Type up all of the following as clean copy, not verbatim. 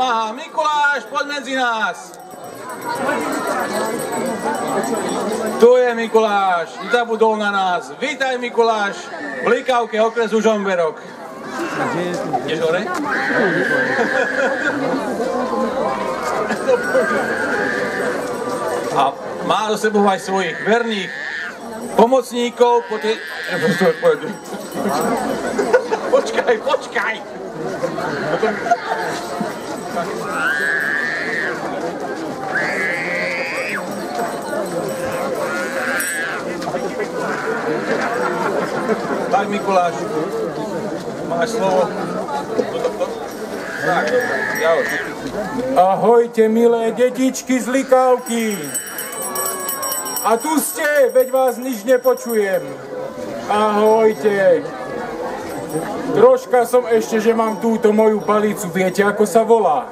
pomáha. Mikuláš, poď medzi nás. Tu je Mikuláš, zabudol na nás. Vítaj Mikuláš v Likavke okresu Žomberok. Ideš hore? A má do sebou aj svojich verných pomocníkov. Počkaj! Tak, Mikuláš, máš slovo. Tak, ďalej. Ahojte, milé detičky z Likavky. A tu ste, veď vás nič nepočujem. Ahojte. Troška som ešte, že mám túto moju palicu. Viete, ako sa volá?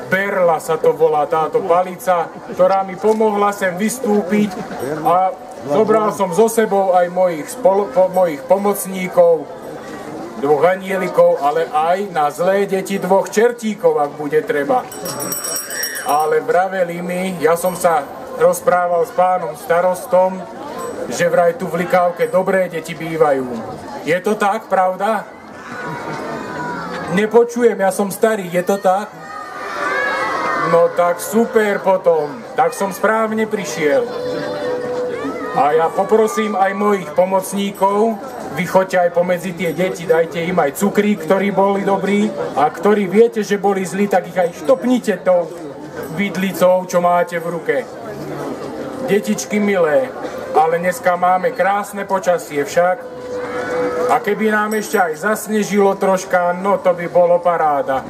Berla sa to volá, táto palica, ktorá mi pomohla sem vystúpiť a zobral som so sebou aj mojich pomocníkov, 2 anielikov, ale aj na zlé deti 2 čertíkov, ak bude treba. Ale vraveli mi, ja som sa rozprával s pánom starostom, že vraj tu v Likavke dobré deti bývajú. Je to tak, pravda? Nepočujem, ja som starý, je to tak? No tak super potom, tak som správne prišiel. A ja poprosím aj mojich pomocníkov, vy choďte aj pomedzi tie deti, dajte im aj cukrík, ktorí boli dobrí, a ktorí viete, že boli zlí, tak ich aj štopnite tou vidlicou, čo máte v ruke. Detičky milé, ale dneska máme krásne počasie však. A keby nám ešte aj zasnežilo troška, no to by bolo paráda.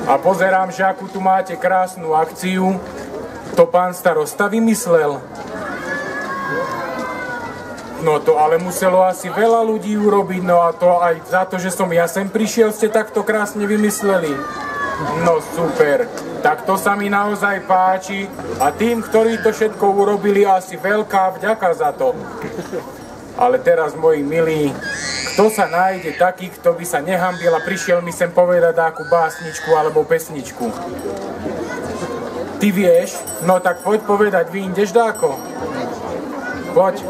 A pozerám, že akú tu máte krásnu akciu. To pán starosta vymyslel. No to ale muselo asi veľa ľudí urobiť, no a to aj za to, že som ja sem prišiel, ste takto krásne vymysleli. No super, tak to sa mi naozaj páči a tým, ktorí to všetko urobili, asi veľká vďaka za to. Ale teraz, moji milí, kto sa nájde taký, kto by sa nehambil a prišiel mi sem povedať takú básničku alebo pesničku? Ty vieš? No tak poď povedať, vy ideš dáko? Poď.